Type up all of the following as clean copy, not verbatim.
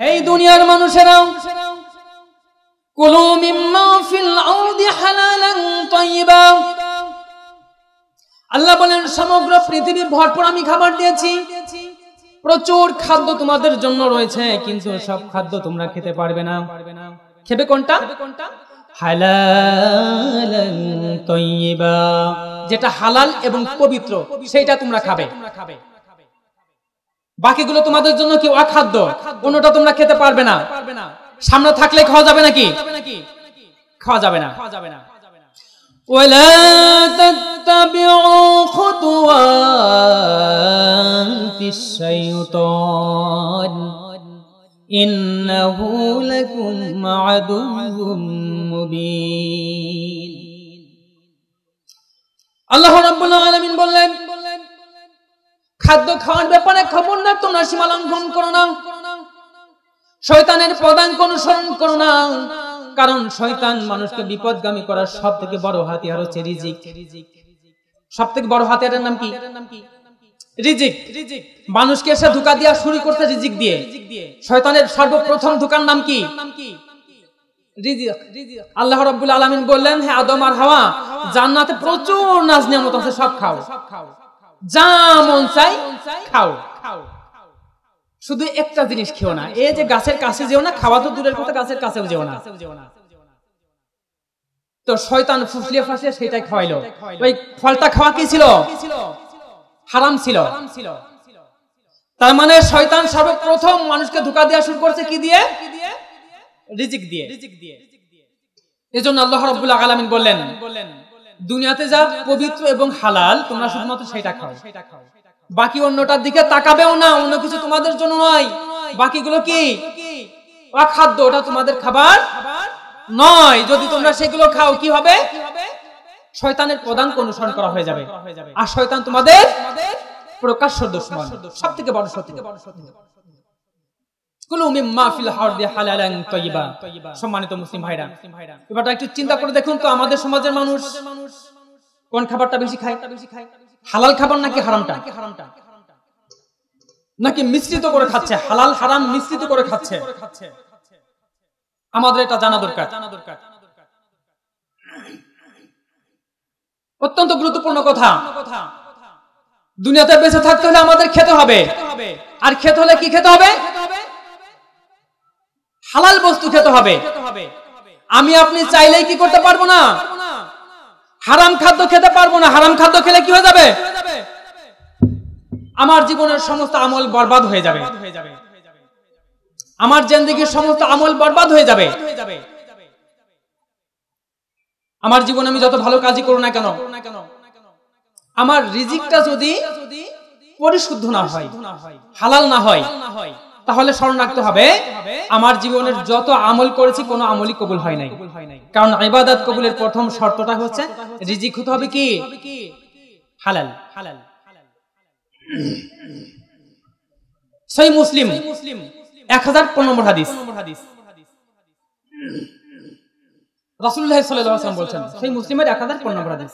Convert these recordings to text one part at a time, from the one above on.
এই দুনিয়ার মানুষেরা কুলু মিম্মা ফিল আরদি হালালান তাইয়্যিবা, আল্লাহ বলেন সমগ্র পৃথিবী ভরপুর আমি খাবার দিয়েছি, প্রচুর খাদ্য তোমাদের জন্য রয়েছে, কিন্তু সব খাদ্য তোমরা খেতে পারবে না। খেবে কোনটা? হালালান তাইয়্যিবা, যেটা হালাল এবং পবিত্র সেটা তোমরা খাবে। বাকিগুলো তোমাদের জন্য কি অখাদ্য, কোনটা তোমরা খেতে পারবে না। সামনে থাকলে খাওয়া যাবে নাকি? খাওয়া যাবে না। ওয়ালা তাত্তাবিউ খুতুওয়াতিশ শাইতান ইন্নাহু লাকুম আদুউম মুবিন। আল্লাহ রাব্বুল আলামিন বললেন, খাদ্য খাওয়ার ব্যাপারে খবরদার তোমরা সীমা লঙ্ঘন করো না, শয়তানের পদাঙ্ক অনুসরণ করো না, কারণ শয়তান মানুষকে বিপদগামী করার সবথেকে বড় হাতিয়ার হচ্ছে রিজিক। সবথেকে বড় হাতিয়ারের নাম কি? রিজিক। মানুষকে এসে ধোঁকা দেওয়া শুরু করতে রিজিক দিয়ে। শয়তানের সর্বপ্রথম ধোঁকার নাম কি? রিজিক। আল্লাহ রাব্বুল আলামিন বললেন, হে আদম আর হাওয়া, জান্নাতে প্রচুর নাজ নিয়ামত আছে, সব খাও, যা মন চাই খাও, শুধু একটা জিনিস খেও না, এই যে গাছের কাছে যেও না, খাওয়া তো দূরের কথা, গাছের কাছেও যেও না। তো শয়তান ফুসলিয়ে ফাসলিয়ে সেটাই খাওয়াইলো। ওই ফলটা খাওয়া কি ছিল? হারাম ছিল। তার মানে শয়তান সর্বপ্রথম মানুষকে ধোঁকা দেওয়া শুরু করছে কি দিয়ে? রিজিক দিয়ে। এজন্য আল্লাহ রাব্বুল আলামিন বললেন, দুনিয়াতে যা পবিত্র এবং হালাল তোমরা শুধুমাত্র সেটা খাও, বাকি অন্যটার দিকে তাকাবেও না, অন্য কিছু তোমাদের জন্য নয়। বাকিগুলো কি? অখাদ্য, ওটা তোমাদের খাবার নয়। যদি তোমরা সেগুলো খাও কি হবে? শয়তানের পদাঙ্ক অনুসরণ করা হয়ে যাবে, আর শয়তান তোমাদের প্রকাশ্য দুশমন, সবথেকে বড় শত্রু। কুলু মিম্মা ফিল আরদি হালালান তাইয়্যিবা। সম্মানিত মুসলিম ভাইরা, এবার একটু চিন্তা করে দেখুন তো, আমাদের সমাজের মানুষ কোন খাবারটা বেশি খায়? হালাল খাবার নাকি হারামটা? নাকি মিশ্রিত করে খাচ্ছে? হালাল হারাম মিশ্রিত করে খাচ্ছে। আমাদের এটা জানা দরকার, অত্যন্ত গুরুত্বপূর্ণ কথা। দুনিয়াতে বেঁচে থাকতে হলে আমাদের খেতে হবে, আর খেতে হলে কি খেতে হবে? হালাল বস্তু খেতে হবে। আমি আপনি চাইলেই কি করতে পারবো না? হারাম খাদ্য খেতে পারবো না। হারাম খাদ্য খেলে কি হয়ে যাবে? আমার জীবনের সমস্ত আমল বরবাদ হয়ে যাবে, আমার জিন্দেগির সমস্ত আমল বরবাদ হয়ে যাবে। আমার জীবনে আমি যত ভালো কাজই করব না কেন, আমার রিজিকটা যদি পরিশুদ্ধ না হয়, হালাল না হয়, তাহলে স্মরণ রাখতে হবে আমার জীবনের যত আমল করেছি কোনো আমলই কবুল হয় নাই। কারণ ইবাদত কবুলের প্রথম শর্তটা হচ্ছে রিজিক হতে হবে কি? হালাল। সহিহ মুসলিম 1015 নম্বর হাদিস, রাসূলুল্লাহ সাল্লাল্লাহু আলাইহি ওয়াসাল্লাম বলেন, সহিহ মুসলিমের 1015 নম্বর হাদিস,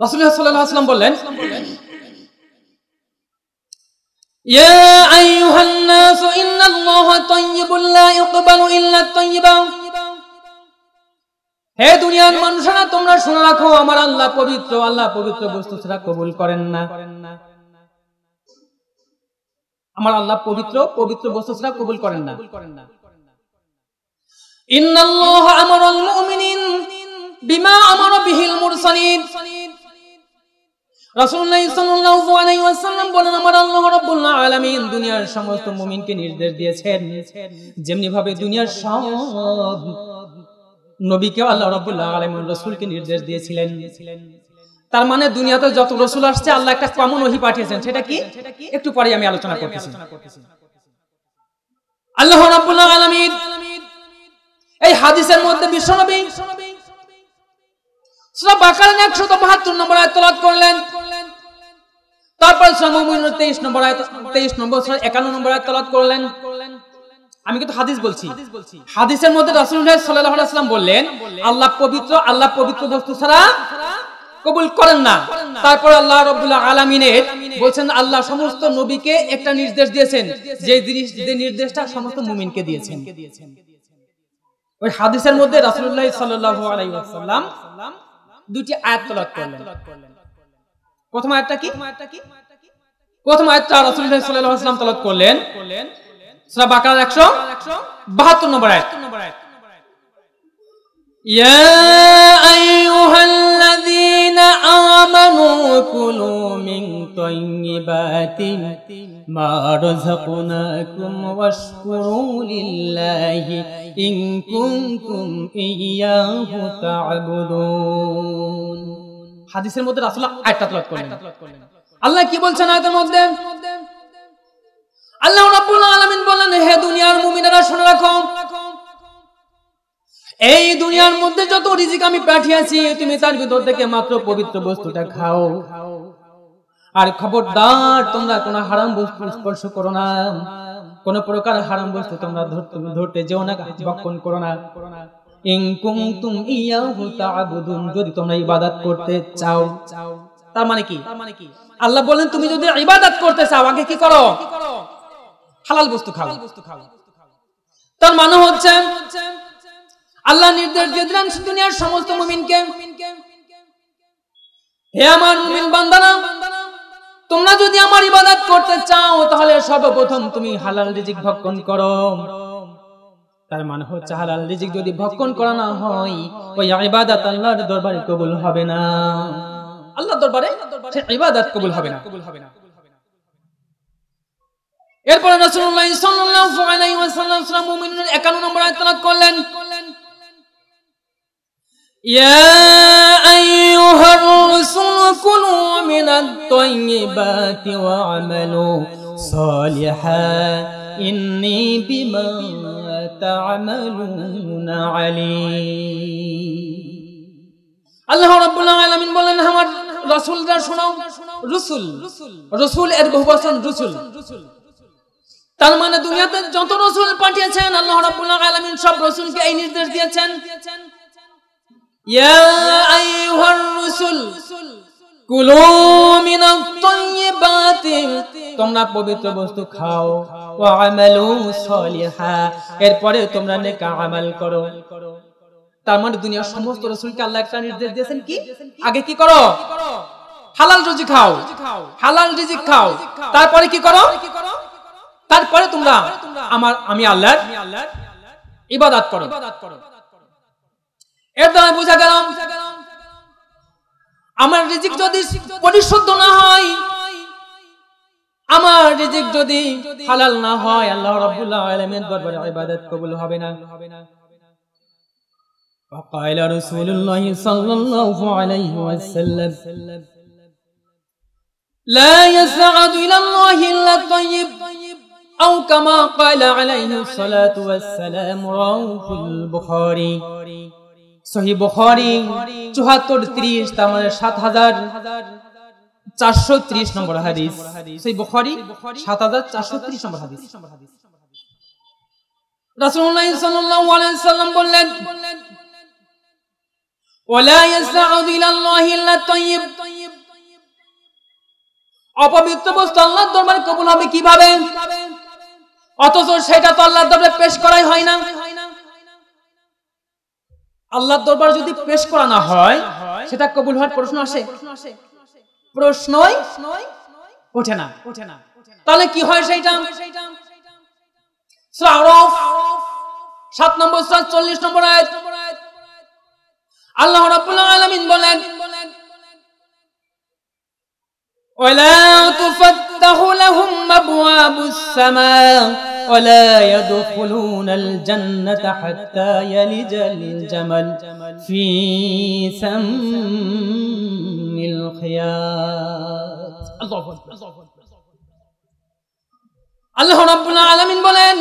রাসূলুল্লাহ সাল্লাল্লাহু আলাইহি ওয়াসাল্লাম বললেন, ইয়া আইয়ুহান নাস ইন্নাল্লাহা তাইয়্যিবুন লা ইয়াকবালু ইল্লা তাইয়্যিবা। হে দুনিয়ার মানুষেরা, তোমরা শুনে রাখো, আমার আল্লাহ পবিত্র, আল্লাহ পবিত্র বস্তু ছাড়া কবুল করেন না। আমার আল্লাহ পবিত্র, পবিত্র বস্তু ছাড়া কবুল করেন না। ইন্নাল্লাহা আমারাল মুমিনিন বিমা আমারা বিহিল মুরসালিন। রাসূলুল্লাহ সাল্লাল্লাহু আলাইহি ওয়াসাল্লাম বলেন, আমার আল্লাহ রাব্বুল আলামিন দুনিয়ার সমস্ত মুমিনকে নির্দেশ দিয়েছেন যেমনি ভাবে দুনিয়ার সব নবীকে আল্লাহ রাব্বুল আলামিন রাসূলকে নির্দেশ দিয়েছিলেন। তার মানে দুনিয়াতে যত রাসূল আসছে আল্লাহ একটা কমন ওহী পাঠিয়েছেন। সেটা কি? একটু পরে আমি আলোচনা করতেছি। আল্লাহ রাব্বুল আলামিন এই হাদিসের মধ্যে বিশ্বনবী সূরা বাকারার 172 নম্বর আয়াত তেলাওয়াত করলেন, তারপর সূরা মুমিনুন 23 নম্বর আয়াত, 23 নম্বর সূরা 51 নম্বর আয়াত তেলাওয়াত করলেন। আমি কিন্তু হাদিস বলছি, হাদিসের মধ্যে রাসূলুল্লাহ সাল্লাল্লাহু আলাইহি ওয়াসাল্লাম বললেন আল্লাহ পবিত্র, আল্লাহ পবিত্র বস্তু ছাড়া কবুল করেন না। তারপর আল্লাহ রাব্বুল আলামিনের বলেন আল্লাহ সমস্ত নবীকে একটা নির্দেশ দিয়েছেন, যে নির্দেশটা সমস্ত মুমিনকে দিয়েছেন। ওই হাদিসের মধ্যে রাসূলুল্লাহ সাল্লাল্লাহু আলাইহি ওয়াসাল্লাম দুটি আয়াত তেলাওয়াত করলেন। প্রথম আয়াতটা কি? প্রথম আয়াতটা রাসূলুল্লাহ সাল্লাল্লাহু আলাইহি ওয়াসাল্লাম তেলাওয়াত করলেন সূরা বাকারার 172 নম্বর আয়াত। ইয়া আইয়ুহাল্লাযীনা আমানু কুলু মিন তাইয়্যিবাতি মা রাযাকনাকুম ওয়াশকুরু লিল্লাহি ইন কুনতুম ইয়্যাহু তা'বুদুন। হাদিসের মধ্যে রাসূল আয়াতটা তেলাওয়াত করলেন। আল্লাহ কি বলছেন আয়াতের মধ্যে? আল্লাহ রাব্বুল আলামিন বলেন, হে দুনিয়ার মুমিনেরা শুনে রাখো, এই দুনিয়ার মধ্যে যত রিজিক আমি পাঠিয়েছি তুমি তার ভিতর থেকে মাত্র পবিত্র বস্তুটা খাও। আর খবরদার তোমরা কোনো হারাম বস্তু স্পর্শ করো না, কোন প্রকার হারাম বস্তু তোমরা ধরতে যেও না, ভক্ষণ করো না। ইন কুনতুম ইয়্যাহু তা'বুদুন, যদি তোমরা ইবাদত করতে চাও। তার মানে কি? আল্লাহ বলেন তুমি যদি ইবাদত করতে চাও আগে কি করো? হালাল বস্তু খাও। তার মানে হচ্ছে আল্লাহ নির্দেশ দিয়ে দিলেন দুনিয়ার সমস্ত মুমিনকে, হে আমার মুমিন বান্দারা, তোমরা যদি আমার ইবাদত করতে চাও তাহলে সর্বপ্রথম তুমি হালাল রিজিক ভক্ষণ করো। তার মানে হচ্ছে হালাল রিজিক যদি ভক্ষণ করা না হয় ওই ইবাদত আল্লাহর দরবারে কবুল হবে না, আল্লাহর দরবারে সেই ইবাদত কবুল হবে না। এরপর রাসূলুল্লাহ সাল্লাল্লাহু আলাইহি ওয়াসাল্লাম মুমিনের 51 নম্বর আয়াত তেলাওয়াত করলেন, ইয়া আইয়ুহার রাসূল কুলু মিনাত তাইয়্যিবাতি ওয়া আমালু সালিহান ইন্নী বিমা তা'মালুনা আলীম। আল্লাহ রাব্বুল আলামিন বলেন, আমার রাসূলরা শোনো। রাসূল এর বহুবচন রাসূল। তার মানে দুনিয়াতে যত রাসূল পাঠিয়েছেন আল্লাহ রাব্বুল আলামিন সব রাসূলকে এই নির্দেশ দিয়েছেন, ইয়া আইয়ুহার রাসূল কুলু মিনাত তাইয়্যিবাতি, তোমরা পবিত্র বস্তু খাও, ওয়া আমালু সালিহা, এরপরে তোমরা নেক আমল করো। তার মানে দুনিয়ার সমস্ত রাসূলকে আল্লাহ একটা নির্দেশ দিয়েছেন কি? আগে কি করো? হালাল রিজিক খাও, হালাল রিজিক খাও। তারপরে কি করো? তারপরে তোমরা আমি আল্লাহর ইবাদত করো। এর দ্বারা বোঝা গেল আমার রিজিক যদি পরিশুদ্ধ না হয়, আমার রিজিক যদি হালাল না হয়, আল্লাহ রাব্বুল আলামিনের দরবারে ইবাদত কবুল হবে না। وقال رسول الله صلى الله عليه وسلم لا يسعد إلى الله إلا الطيب أو كما قال عليه الصلاة والسلام، رواه البخاري। সহিহ বুখারী 74-30 তার মানে 7430 নম্বর হাদিস। সহিহ বুখারী 7430 নম্বর হাদিস। রাসূলুল্লাহ সাল্লাল্লাহু আলাইহি ওয়াসাল্লাম বললেন, ওয়ালা ইয়াসআদু ইলাল্লাহি ইল্লা তাইয়্যিব, অপবিত্র বস্তু আল্লাহর দরবারে কবুল হবে কিভাবে? অথচ সেটা তো আল্লাহর দরবারে পেশ করাই হয় না। আল্লাহর দরবারে যদি পেশ করা না হয় সেটা কবুল হওয়ার প্রশ্ন আসে? প্রশ্নই ওঠে না। তাহলে কি হয় সেইটা? সূরা আরাফ 7 নম্বর সূরা 40 নম্বর আয়াত আল্লাহ রাব্বুল আলামিন বলেন, ওয়ালা তুফাত্তাহু লাহুম আবওয়াবুস সামা ওয়ালা ইয়াদখুলুনাল জান্নাতা হাত্তা ইয়ালিজাল জামাল ফি সামিল খিয়াত। আল্লাহু আকবার। আল্লাহ রাব্বুল আলামিন বলেন,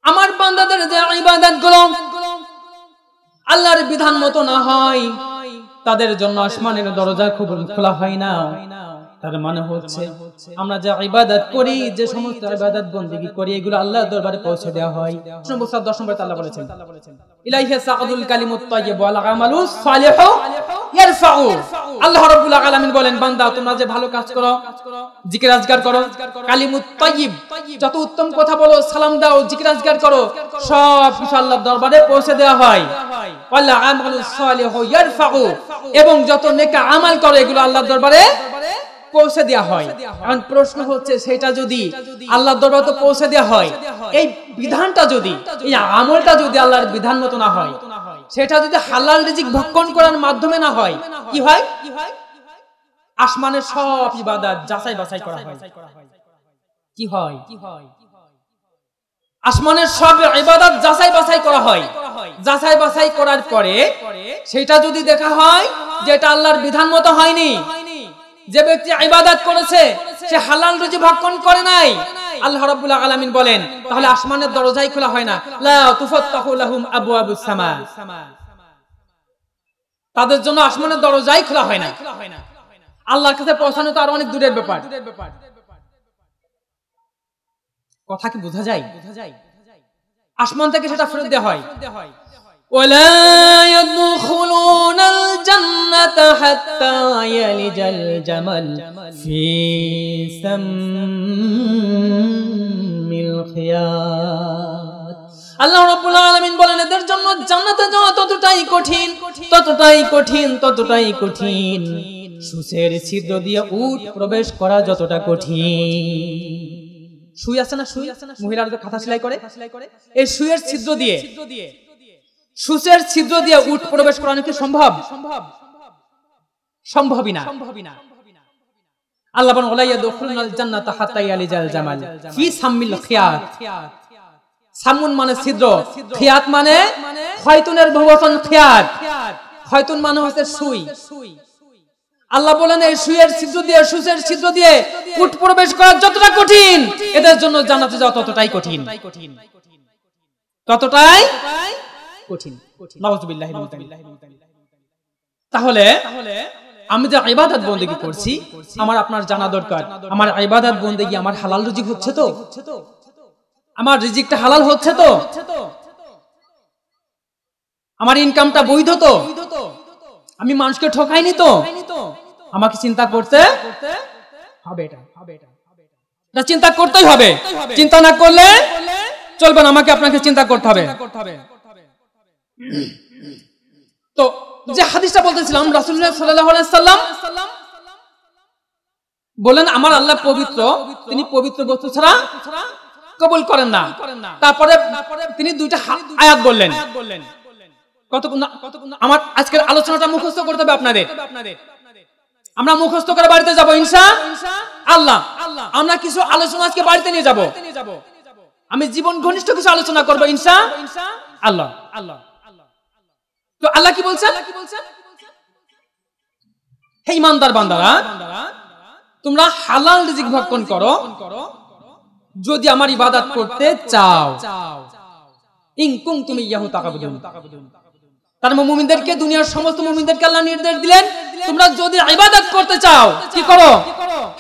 আমার বান্দাদের যে ইবাদতগুলো আল্লাহর বিধান মতো না হয় তাদের জন্য আসমানের দরজা খোলা হয় না। তার মানে হচ্ছে আমরা যে ইবাদত করি, যে সমস্ত ইবাদত বندگی করি, এগুলো আল্লাহর দরবারে পৌঁছে দেওয়া হয়। 10 নম্বর আল্লাহ বলেছেন, ইলাইহি সাআদুল কালিমুত তাইয়্যিব ওয়াল আমালুস সালিহু ইয়ারফাউ। আল্লাহ রাব্বুল আলামিন বলেন, বান্দা তোমরা যে ভালো কাজ করো, জিকির আজকার করো, কালিমুত তাইয়্যিব, যত উত্তম কথা বলো, সালাম দাও, জিকির আজকার করো, সব কিছু আল্লাহর দরবারে পৌঁছে দেওয়া হয়। ওয়াল আমালুস সালিহু ইয়ারফাউ, এবং যত নেক আমল করো এগুলো আল্লাহর দরবারে পৌঁছে দেওয়া হয়। এখন প্রশ্ন হচ্ছে, সেটা যদি আল্লাহর দরবারে তো পৌঁছে দেওয়া হয়, এই বিধানটা যদি, এই আমলটা যদি আল্লাহর বিধান মতো না হয়, সেটা যদি হালাল রিজিক ভক্ষণ করার মাধ্যমে না হয়, কি হয়? আসমানের সব ইবাদত যাচাই বাছাই করা হয়। কি হয়? আসমানের সব ইবাদত যাচাই বাছাই করা হয়। যাচাই বাছাই করার পরে সেটা যদি দেখা হয় যে এটা আল্লাহর বিধান মতো হয়নি, যে ব্যক্তি ইবাদত করেছে সে হালাল রুজি ভক্ষণ করে নাই, আল্লাহ রাব্বুল আলামিন বলেন তাহলে আসমানের দরজাই খোলা হয় না। লা তুফাত্তাহু লাহুম আবওয়াবুস সামা, তাদের জন্য আসমানের দরজাই খোলা হয় না। আল্লাহর কাছে পৌঁছানো তো আর অনেক দূরের ব্যাপার। কথা কি বোঝা যায়? আসমান থেকে সেটা ফেরত দেওয়া হয়। ولا يدخلون الجنة حتى يلج الجمل في سم الخياط। আল্লাহ রাব্বুল আলামিন বলেন এদের জন্য জান্নাতে যাওয়া ততটাই কঠিন, ততটাই কঠিন, ততটাই কঠিন, সূচের ছিদ্র দিয়ে উট প্রবেশ করা যতটা কঠিন। সুই আছে না, সুই মহিলারা তো খাতা সেলাই করে, এই সুইয়ের ছিদ্র দিয়ে, সূচের ছিদ্র দিয়ে উট প্রবেশ করা নাকি সম্ভব? সম্ভবই না। আল্লাহ বলেন ওয়া ইয়াদখুলুনাল জান্নাতা হাত্তা ইয়ালিজাল জামাল ফি সাম্মিল খিয়াত। সামুন মানে ছিদ্র, খিয়াত মানে খয়তুনের বহুবচন খিয়াত। খয়তুন মানে হচ্ছে সুই। আল্লাহ বলেন এই সুইয়ের ছিদ্র দিয়ে, সূচের ছিদ্র দিয়ে উট প্রবেশ করা যতটা কঠিন, এদের জন্য জান্নাতে যাওয়া ততটাই কঠিন, ততটাই কঠিন। নাউযুবিল্লাহি মিন যালিক। তাহলে আমি যে ইবাদত বন্দেগী করছি, আমার আপনার জানা দরকার আমার ইবাদত বন্দেগী আমার হালাল রিজিক হচ্ছে তো? আমার রিজিকটা হালাল হচ্ছে তো? আমার ইনকামটা বৈধ তো? আমি মানুষকে ঠকাইনি তো? আমাকে চিন্তা করতে হবে, এটা চিন্তা করতেই হবে। চিন্তা না করলে চলবে না, আমাকে আপনাকে চিন্তা করতে হবে। তো যে হাদিসটা বলতেছিলাম, রাসূলুল্লাহ সাল্লাল্লাহু আলাইহি সাল্লাম বলেন আমার আল্লাহ পবিত্র, তিনি পবিত্র বস্তু ছাড়া কবুল করেন না। তারপরে তিনি দুইটা আয়াত বললেন। আমার আজকের আলোচনাটা মুখস্থ করতে হবে আপনাদের। আমরা মুখস্থ করে বাড়িতে যাব ইনশাআল্লাহ। আমরা কিছু আলোচনা আজকে বাড়িতে নিয়ে যাব। আমি জীবন ঘনিষ্ঠ কিছু আলোচনা করব ইনশাআল্লাহ। তো আল্লাহ কি বলছেন? হে ঈমানদার বান্দারা, তোমরা হালাল রিজিক ভক্ষণ করো যদি আমার ইবাদত করতে চাও। ইন কুনতুম ইয়াহু তাকাবুদুন। তার মুমিনদেরকে, দুনিয়ার সমস্ত মুমিনদেরকে আল্লাহ নির্দেশ দিলেন তোমরা যদি ইবাদত করতে চাও কি করো?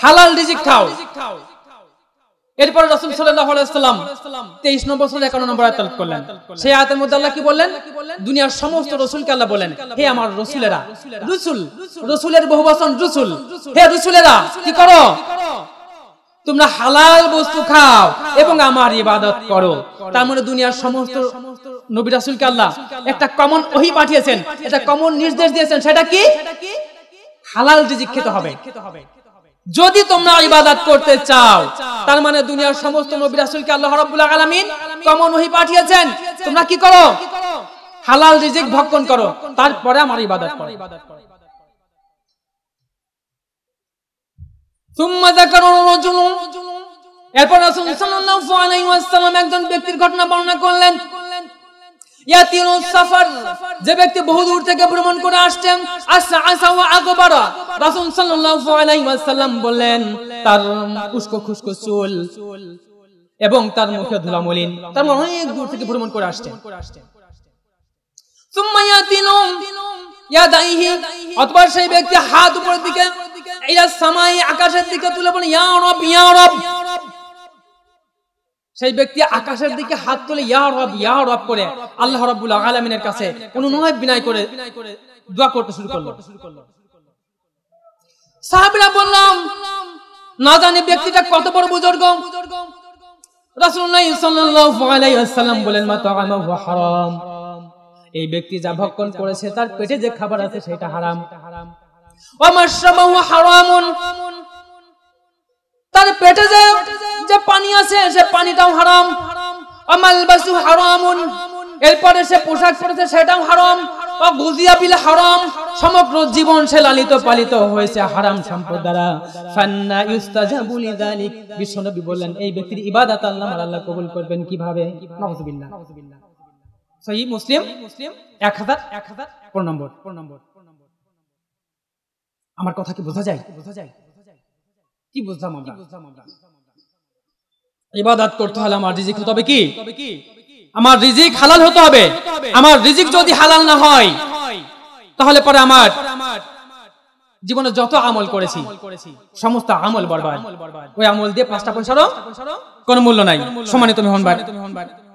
হালাল রিজিক খাও। এরপর রাসূল সাল্লাল্লাহু আলাইহি ওয়াসাল্লাম 23 নম্বর সূরা 51 নম্বর আয়াত তেলাওয়াত করলেন। সেই আয়াতের মধ্যে আল্লাহ কি বললেন? দুনিয়ার সমস্ত রাসূলকে আল্লাহ বলেন হে আমার রাসূলেরা, রাসূলের বহুবচন রাসূল, হে রাসূলেরা কি করো? তোমরা হালাল বস্তু খাও এবং আমার ইবাদত করো। তার মানে দুনিয়ার সমস্ত নবী রাসূলকে আল্লাহ একটা কমন ওহী পাঠিয়েছেন, একটা কমন নির্দেশ দিয়েছেন, সেটা কি? হালাল রিজিক খেতে হবে যদি তোমরা ইবাদত করতে চাও। তার মানে দুনিয়ার সমস্ত নবী রাসূলকে আল্লাহ রাব্বুল আলামিন কমন ওহী পাঠিয়েছেন, তোমরা কি করো? হালাল রিজিক ভক্ষণ করো, তারপরে আমার ইবাদত করো। সুম্মা যাকারুর রাজুল, এরপর রাসূল সাল্লাল্লাহু আলাইহি ওয়াসাল্লাম একজন ব্যক্তির ঘটনা বর্ণনা করলেন। ইয়াতিরু সাফার, যে ব্যক্তি বহু দূর থেকে ভ্রমণ করে আসছেন, আসা ওয়া আগবারা, রাসূল সাল্লাল্লাহু আলাইহি ওয়াসাল্লাম বললেন তার উস্কো খুস্কো চুল এবং তার মুখে ধুলা মলিন, তার মানে অনেক দূর থেকে ভ্রমণ করে আসছেন। সুম্মা ইয়াতিনু ইয়াদাইহি, অতঃপর সেই ব্যক্তি হাত উপরের দিকে ইলা সামাই, আকাশের দিকে তুলে বলে ইয়া রব ইয়া রব। সেই ব্যক্তি আকাশের দিকে হাত তুলে ইয়া রব করে আল্লাহ রাব্বুল আলামিনের কাছে অনুনয় বিনয় করে দোয়া করতে শুরু করলো। সাহাবীরা বললাম, না জানি ব্যক্তিটা কত বড় বুজুর্গ। রাসূলুল্লাহ সাল্লাল্লাহু আলাইহি ওয়াসাল্লাম বলেন, মাতাআমাহু হারাম, এই ব্যক্তি যা ভক্ষণ করেছে তার পেটে যে খাবার আছে সেটা হারাম। ওয়া মাশরাবাহু হারামুন, তার পেটে যে পানি আছে সে পানিটাও হারাম। ওয়া মালবাসু হারামুন, এরপরে সে পোশাক পরেছে সেটাও হারাম। ওয়া গুযিয়া বিল হারাম, সমগ্র জীবন সে লালিত পালিত হয়েছে হারাম সম্পদ দ্বারা। ফান্না ইউস্তাজাবু লিযালিক, বিশ্বনবী বললেন এই ব্যক্তির ইবাদত আল্লাহ কবুল করবেন কিভাবে? নাউযুবিল্লাহ। সহিহ মুসলিম 1000 নম্বর। আমার কথা কি বোঝা যায়? কি বুঝলাম আমরা? ইবাদত করতে হলে আমার রিজিক হতে হবে কি? আমার রিজিক হালাল হতে হবে। আমার রিজিক যদি হালাল না হয় তাহলে পরে আমার জীবনে যত আমল করেছি সমস্ত আমল বরবাদ। ওই আমল দিয়ে 5টা পয়সারও কোনো মূল্য নাই। সম্মানিত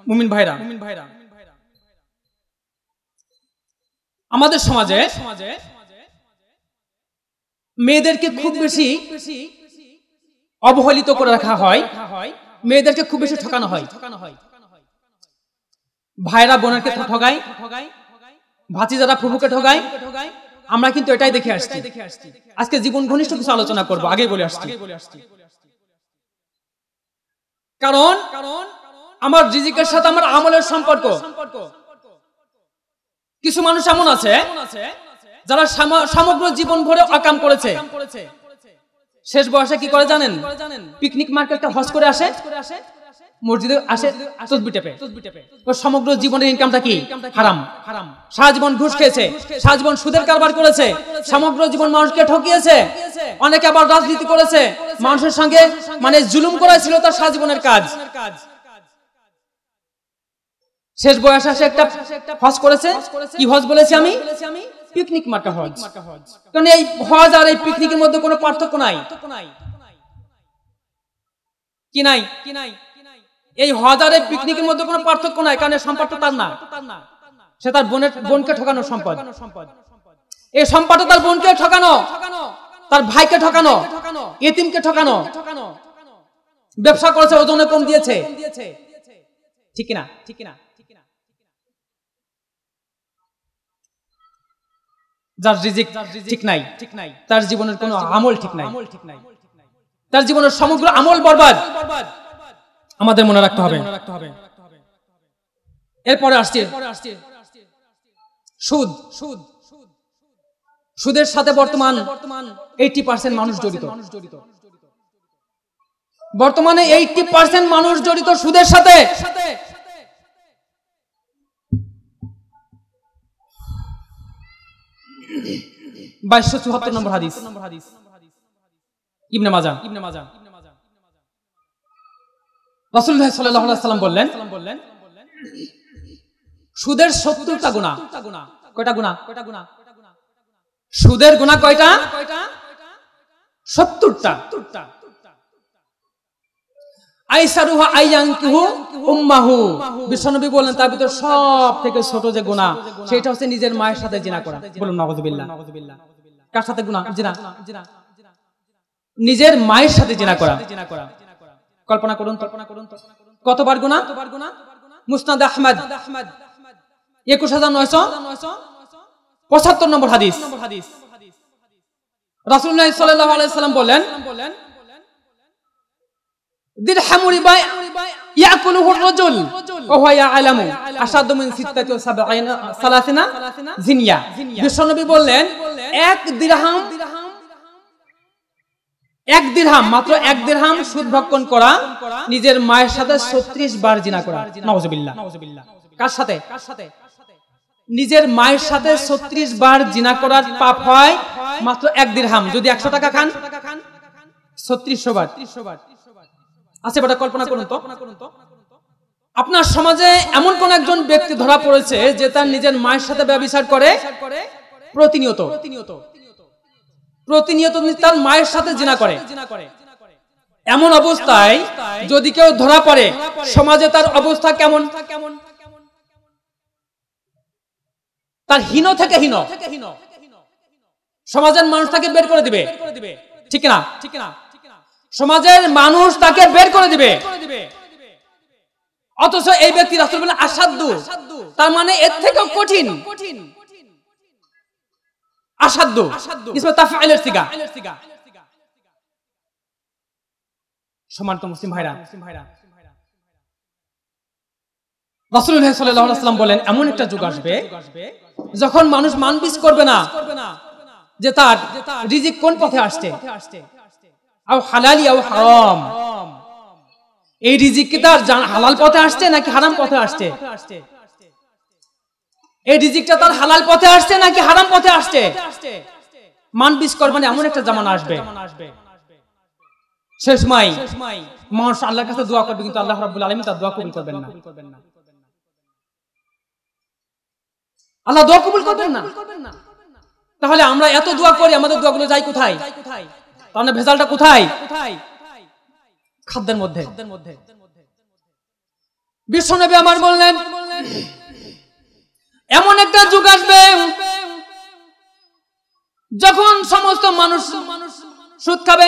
মুমিন ভাইরা, আমাদের সমাজে মেয়েদেরকে খুব বেশি অবহেলিত করে রাখা হয়, মেয়েদেরকে খুব বেশি ঠকানো হয়। ভাইরা বোনকে ঠকায়, ভাতিজারা ফুফুকে ঠকায়। আমরা কিন্তু এটাই দেখে আসছি। আজকে জীবন ঘনিষ্ঠ কিছু আলোচনা করব, আগে বলে আসছি। কারণ আমার রিজিকের সাথে আমার আমলের সম্পর্ক। কিছু মানুষ এমন আছে যারা সমগ্র জীবন ভরে অকাম করেছে, শেষ বয়সে কি করে জানেন? পিকনিক মার্কেটটা হজ করে আসে, মসজিদে আসে তসবিহ টেপে। সমগ্র জীবনের ইনকামটা কি? হারাম। সারা জীবন ঘুষ খেয়েছে, সারা জীবন সুদের কারবার করেছে, সমগ্র জীবন মানুষকে ঠকিয়েছে। অনেকে আবার রাজনীতি করেছে, মানুষের সঙ্গে মানে জুলুম করেছিল তার সারা জীবনের কাজ। শেষ বয়সে আসে একটা হজ করেছে। কি হজ বলেছি আমি? পিকনিক মার্কা হজ। কারণ এই হজ আর এই পিকনিকের মধ্যে কোনো পার্থক্য নাই। কি নাই? এই হজ আর এই পিকনিকের মধ্যে কোনো পার্থক্য নাই, কারণ সম্পদ তার না, সে তার বোনকে ঠকানো সম্পদ। এই সম্পদ তার বোনকে ঠকানো, তার ভাইকে ঠকানো, এতিমকে ঠকানো। ব্যবসা করেছে, ওজনে কম দিয়েছে, ঠিক না? যার রিজিক ঠিক নাই, তার জীবনের কোনো আমল ঠিক নাই, তার জীবনের সমগ্র আমল বরবাদ। আমাদের মনে রাখতে হবে। এরপরে আসছে সুদ। সুদের সাথে বর্তমান 80% মানুষ জড়িত। বর্তমানে 80% মানুষ জড়িত সুদের সাথে। 2274 নম্বর হাদিস, ইবনে মাজাহ। রাসূলুল্লাহ সাল্লাল্লাহু আলাইহি ওয়াসাল্লাম বললেন, সুদের 70টা গুনাহ। কয়টা গুনাহ? সুদের গুনাহ কয়টা? 70টা। আইসারুহা আইয়ানকিহু উম্মাহু, বিশ্বনবী বলেন তার ভিতর সব থেকে ছোট যে গুনাহ সেটা হচ্ছে নিজের মায়ের সাথে জিনা করা। বলুন নাউযুবিল্লাহ। কার সাথে গুনাহ? জিনা। নিজের মায়ের সাথে জিনা করা। কল্পনা করুন কতবার গুনাহ? মুসনাদ আহমদ 21975 নম্বর হাদিস। রাসূলুল্লাহ সাল্লাল্লাহু আলাইহি ওয়াসাল্লাম বলেন, দিরহামু রিবা ইয়াকুলুহু আর-রাজুল ওয়া হুয়া ইয়ালামু আশাদু মিন 36 জিনিয়া। বিশ্বনবী বললেন এক দিরহাম মাত্র 1 দিরহাম সুদ ভক্ষণ করা নিজের মায়ের সাথে 36 বার জিনা করা। নাউযুবিল্লাহ। কার সাথে? নিজের মায়ের সাথে 36 বার জিনা করার পাপ হয় মাত্র 1 দিরহাম। যদি 100 টাকা খান 3600 বার। আচ্ছা বেটা কল্পনা করুন তো, আপনার সমাজে এমন কোন একজন ব্যক্তি ধরা পড়েছে যে তার নিজের মায়ের সাথে ব্যভিচার করে প্রতিনিয়ত তার মায়ের সাথে জিনা করে। এমন অবস্থায় যদি কেউ ধরা পড়ে সমাজে তার অবস্থা কেমন? তার হীন থেকে হীন সমাজের মানুষ তাকে বের করে দিবে, ঠিক না? সমাজের মানুষ তাকে বের করে দিবে। অথচ এই ব্যক্তি রাসূল বলেন আসাদ্দু, তার মানে এর থেকে কঠিন। আসাদ্দু ইসমে তাফঈলের সিগা। সম্মানিত মুসলিম ভাইরা, রাসূলুল্লাহ সাল্লাল্লাহু আলাইহি ওয়াসাল্লাম বলেন এমন একটা যুগ আসবে যখন মানুষ মানবিজ করবে না যে তার রিজিক কোন পথে আসছে, আও হালালি আও হারাম, এই রিজিক কি তার হালাল পথে আসছে নাকি হারাম পথে আসছে, এই রিজিকটা তার হালাল পথে আসছে নাকি হারাম পথে আসছে। মানবিজ করবে না এমন একটা জামানা আসবে, শেষ সময় মানুষ আল্লাহর কাছে দোয়া করবে কিন্তু আল্লাহ রাব্বুল আলামিন তার দোয়া কবুল করবেন না। আল্লাহ দোয়া কবুল করবেন না। তাহলে আমরা এত দোয়া করি, আমাদের দোয়াগুলো যায় কোথায়? তাহলে ভেজালটা কোথায়? খাদ্যের মধ্যে। বিশ্বনবী আমার বললেন এমন একটা যুগ আসবে যখন সমস্ত মানুষ সুদ খাবে।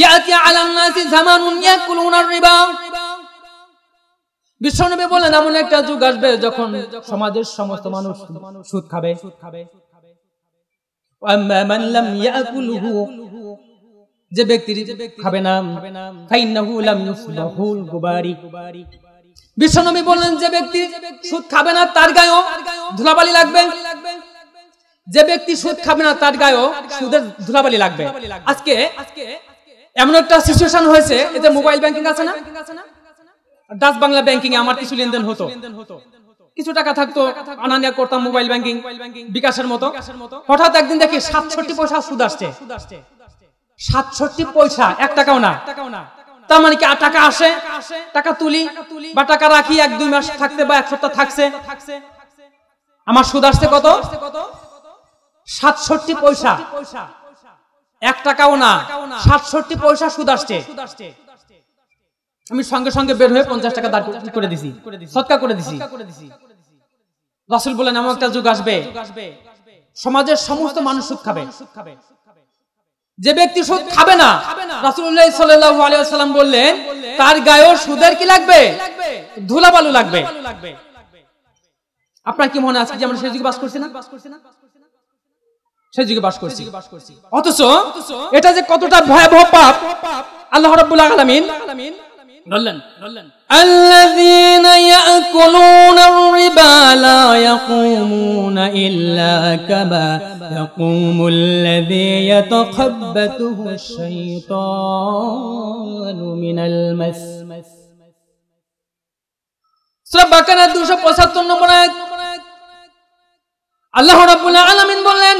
ইয়াতি আলান নাসি জামানুন ইয়াকুলুনার রিবা। বিশ্বনবী বলেন এমন একটা যুগ আসবে যখন সমাজের সমস্ত মানুষ সুদ খাবে। আম্মা মান লাম ইয়াকুলহু, যে ব্যক্তি খাবে না, ফাইন্নাহু লাম ইউসবাহুল গুবারি। বিশ্বনবী বলেন যে ব্যক্তি সুদ খাবে না তার গায়েও ধুলাবালি লাগবে, যে ব্যক্তি সুদ খাবে না তার গায়েও সুদের ধুলাবালি লাগবে। আজকে এমন একটা সিচুয়েশন হয়েছে, এতে মোবাইল ব্যাংকিং আছে না, ডাচ বাংলা ব্যাংকিং এ আমার কিছু লেনদেন হতো, কিছু টাকা থাকতো, আনানিয়া করতাম মোবাইল ব্যাংকিং বিকাশের মতো। হঠাৎ একদিন দেখি ৬৭ পয়সা সুদ আসছে। ৬৭ পয়সা, ১ টাকাও না। তার মানে কি টাকা আসে, টাকা তুলি বা টাকা রাখি, ১-২ মাস থাকতে বা ১ সপ্তাহ থাকছে, আমার সুদ আসছে কত? ৬৭ পয়সা, ১ টাকাও না, ৬৭ পয়সা সুদ আসছে। আমি সঙ্গে সঙ্গে বের হয়ে ৫০ টাকা দাঁড় করে দিছি, সদকা করে দিছি। রাসূল বলেন এমন একটা যুগ আসবে সমাজের সমস্ত মানুষ সুদ খাবে। যে ব্যক্তি সুদ খাবে না, রাসূলুল্লাহ সাল্লাল্লাহু আলাইহি ওয়াসাল্লাম বললেন তার গায়েও সুদের কি লাগবে? ধুলাবালু লাগবে। আপনার কি মনে আছে যে আমরা সেই যুগে বাস করছি না? সেই যুগে বাস করছি। অথচ এটা যে কতটা ভয়াবহ পাপ আল্লাহ রাব্বুল আলামিন বললেন, আল্লাযীনা ইয়াকুলুনার রিবা লা ইয়াকুমুনা ইল্লা কামা ইয়াকুমুল্লাযী ইয়াতাখাব্বাতুহুশ শাইতানু মিনাল মাস। সূরা বাকারা 275 নম্বর আয়াত। আল্লাহ রাব্বুল আলামিন বললেন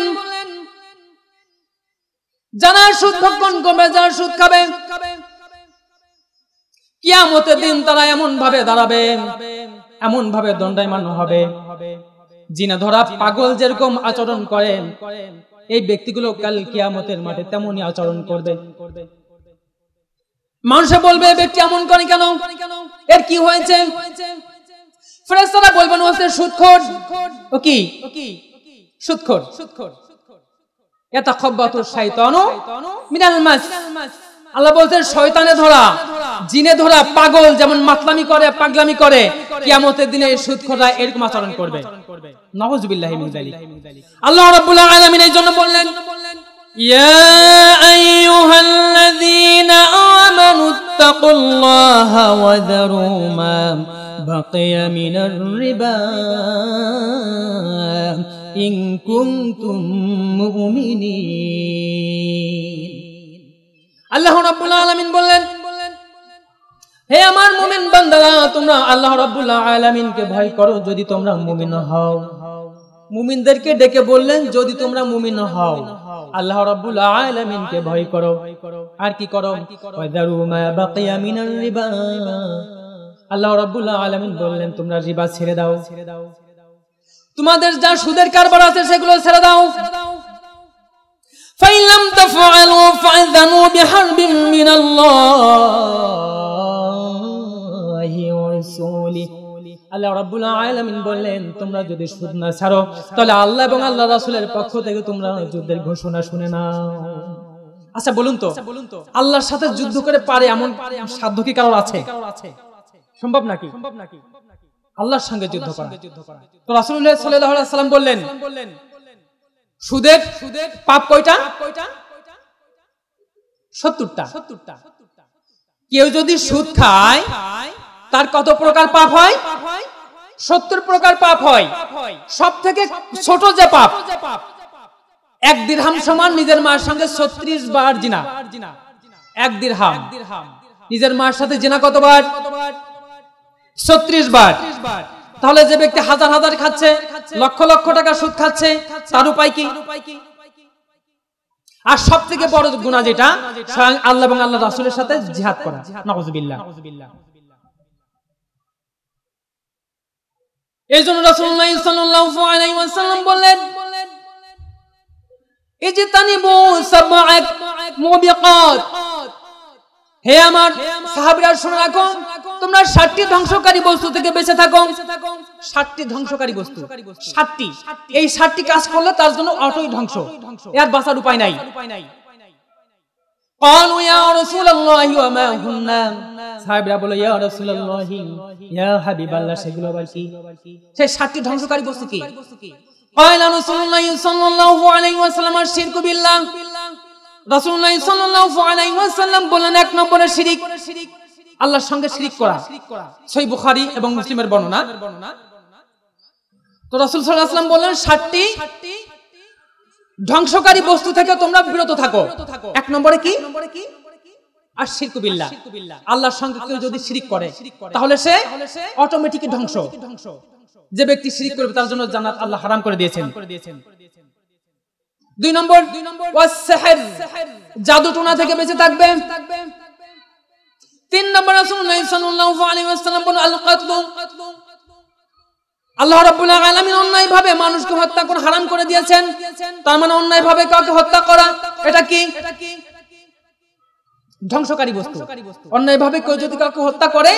যারা সুদ ভক্ষণ করবে, যারা সুদ খাবে, কিয়ামতের দিন তারা এমন ভাবে দাঁড়াবে, এমন ভাবে দণ্ডায়মান হবে, জিনা ধরা পাগল যেরকম আচরণ করে এই ব্যক্তিগুলো কাল কিয়ামতের মাঠে তেমনই আচরণ করবে। মানুষে বলবে এই ব্যক্তি এমন করে কেন, এর কি হয়েছে? ফেরেশতারা বলবেন ও সুদখোর। ও কি সুদখোর? ইয়াতাখাব্বাতুশ শাইতানু মিনাল মাস। আল্লাহ বলছেন শয়তানে ধরা, জিনে ধরা পাগল যেমন মাতলামি করে, পাগলামি করে, কিয়ামতের দিনে সুদখোররা এরকম আচরণ করবে। নাউযুবিল্লাহি মিন যালিক। আল্লাহ রাব্বুল আলামিন এই জন্য বললেন ইয়া আইয়ুহাল্লাযীনা আমানুত্তাকুল্লাহা ওয়া যারু মা বাকিয়া মিনার রিবা ইন কুনতুম মুমিনিন। আল্লাহ রাব্বুল আলামিন বললেন হে আমার মুমিন বান্দারা, তোমরা আল্লাহ রাব্বুল আলামিনকে ভয় করো যদি তোমরা মুমিন হও। মুমিনদেরকে ডেকে বললেন যদি তোমরা মুমিন হও আল্লাহ রাব্বুল আলামিনকে ভয় করো। আর কি করো? ওয়াদারু মা বাকিয়া মিনার রিবা। আল্লাহ রাব্বুল আলামিন বললেন তোমরা রিবা ছেড়ে দাও, তোমাদের যা সুদের কারবার আছে সেগুলো ছেড়ে দাও। فإن لم تفعلوا فأذنوا بحرب من الله ورسوله আল্লাহ রাব্বুল আলামিন বললেন তোমরা যদি সুদ না ছাড়ো তাহলে আল্লাহ এবং আল্লাহর রাসূলের পক্ষ থেকে তোমরা যুদ্ধের ঘোষণা শুনে নাও। আচ্ছা বলুন তো আল্লাহর সাথে যুদ্ধ করে পারে এমন সাধ্য কি কারোর আছে? সম্ভব নাকি আল্লাহর সঙ্গে যুদ্ধ করা? তো রাসূলুল্লাহ সাল্লাল্লাহু আলাইহি ওয়াসাল্লাম বললেন সুদের পাপ কয়টা? 70টা। কেউ যদি সুদ খায় তার কত প্রকার পাপ হয়? 70 প্রকার পাপ হয়। সব থেকে ছোট যে পাপ, 1 দিরহাম সমান নিজের মার সঙ্গে 36 বার জিনা। 1 দিরহাম নিজের মার সাথে জিনা কতবার? 36 বার। তাহলে যে ব্যক্তি হাজার হাজার খাচ্ছে, লক্ষ লক্ষ টাকা সুদ খাচ্ছে, তার উপায় কি? আর সব থেকে বড় গুনাহ যেটা, স্বয়ং আল্লাহ এবং আল্লাহর রাসূলের সাথে জিহাদ করা। নাউযুবিল্লাহ। এই জন্য রাসূলুল্লাহ সাল্লাল্লাহু আলাইহি ওয়াসাল্লাম বললেন ইজতানিবু সাবআত মুবিকাত, হে আমার সাহাবীরা শুনে রাখো তোমরা 60টি ধ্বংসকারী বস্তু থেকে বেঁচে থাকো। 60টি ধ্বংসকারী বস্তু, 60টি। এই 60টি কাজ করলে তার জন্য অটোই ধ্বংস, এর বাঁচার উপায় নাই। ক্বালু ইয়া রাসূলুল্লাহি ওয়া মা হুন্না, সাহাবীরা বলে ইয়া রাসূলুল্লাহি ইয়া হাবিবাল্লাহ সেগুলো আবার কি? সেই 60টি ধ্বংসকারী বস্তু কি? ক্বালা রাসূলুল্লাহ সাল্লাল্লাহু আলাইহি ওয়াসাল্লাম আশ-শিরকু বিল্লাহ, রাসূলুল্লাহ সাল্লাল্লাহু আলাইহি ওয়াসাল্লাম বলেন 1 নম্বরে শিরক, আল্লাহর সঙ্গে শিরক করা। সহিহ বুখারী এবং মুসলিমের বর্ণনা। তো রাসূল সাল্লাল্লাহু আলাইহি ওয়াসাল্লাম বলেন 60টি ধ্বংসকারী বস্তু থেকে তোমরা বিরত থাকো। 1 নম্বরে কি? আশ-শিরকু বিল্লাহ, আল্লাহর সঙ্গে কেউ যদি শিরক করে তাহলে সে অটোমেটিক ধ্বংস। যে ব্যক্তি শিরক করবে তার জন্য জান্নাত আল্লাহ হারাম করে দিয়েছেন। 2 নম্বর ওয়াস-সিহর, জাদু টোনা থেকে বেঁচে থাকবে। 3 নম্বর রাসূলুল্লাহ সাল্লাল্লাহু আলাইহি ওয়াসাল্লাম বলেন আল-কাতল, আল্লাহ রাব্বুল আলামিন অন্যায়ভাবে মানুষকে হত্যা করে হারাম করে দিয়েছেন। তার মানে অন্যায়ভাবে কাউকে হত্যা করা এটা কি? ধ্বংসকারী বস্তু। অন্যায়ভাবে কেউ যদি কাউকে হত্যা করে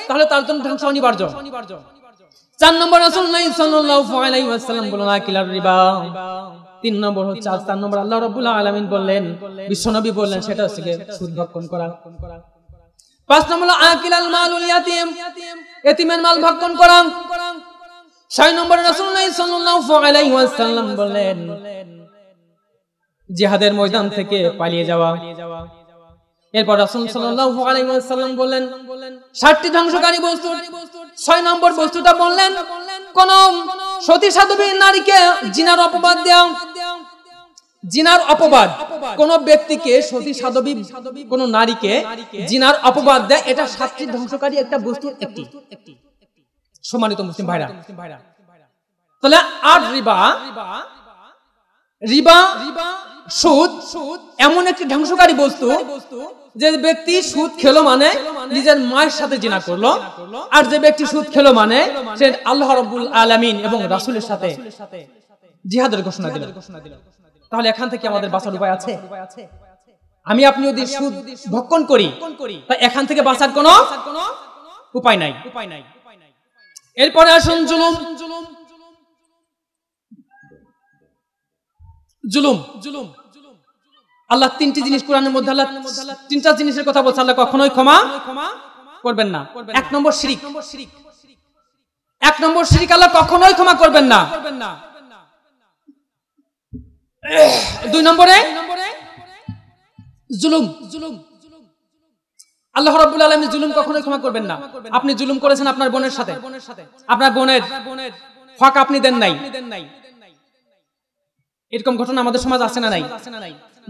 তাহলে তার জন্য ধ্বংস অনিবার্য। 4 নম্বর রাসূলুল্লাহ সাল্লাল্লাহু আলাইহি ওয়াসাল্লাম বলেন আকিলার রিবা। 3 নম্বর হচ্ছে 4 নম্বর আল্লাহ রাব্বুল আলামিন বললেন, বিশ্বনবী বললেন সেটা হচ্ছে সুদ ভক্ষণ করা। 5 নম্বর আকিলাল মালুল ইয়াতীম, এতিমের মাল ভক্ষণ করা। 6 নম্বর রাসূলুল্লাহ সাল্লাল্লাহু আলাইহি ওয়াসাল্লাম বললেন জিহাদের ময়দান থেকে পালিয়ে যাওয়া। এরপর রাসূল সাল্লাল্লাহু আলাইহি ওয়াসাল্লাম বললেন 60টি ধ্বংসকারী বস্তু। 6 নম্বর বস্তুটা বললেন কোন সতী সাধবী নারীকে জিনার অপবাদ দেওয়া। জিনার অপবাদ, কোন ব্যক্তিকে সতী সাধবী কোন নারীকে জিনার অপবাদ দেয়, এটা 7টি ধ্বংসকারী একটা বস্তু একটি। সম্মানিত মুসলিম ভাইরা, তাহলে আর রিবা সুদ এমন একটি ধ্বংসকারী বস্তু যে ব্যক্তি সুদ খেলো মানে নিজের মায়ের সাথে জিনা করলো, আর যে ব্যক্তি সুদ খেলো মানে সে আল্লাহ রাব্বুল আলামিন এবং রাসূলের সাথে জিহাদের ঘোষণা দিল। তাহলে এখান থেকে আমাদের বাঁচার উপায় আছে? আমি আপনি যদি সুদ ভক্ষণ করি তা এখান থেকে বাঁচার কোনো উপায় নাই। এরপরে আসুন জুলুম। আল্লাহ 3টি জিনিস কোরআনের মধ্যে আল্লাহ 3টা জিনিসের কথা বলছে, আল্লাহ কখনোই ক্ষমা করবেন না। 1 নম্বর শিরক। 1 নম্বর শিরক, আল্লাহ কখনোই ক্ষমা করবেন না। 2 নম্বরে জুলুম। আল্লাহ রাব্বুল আলামিন জুলুম কখনোই ক্ষমা করবেন না। আপনি জুলুম করেছেন আপনার বোনের সাথে, আপনার বোনের হক আপনি দেন নাই, এরকম ঘটনা আমাদের সমাজ আছে না নাই?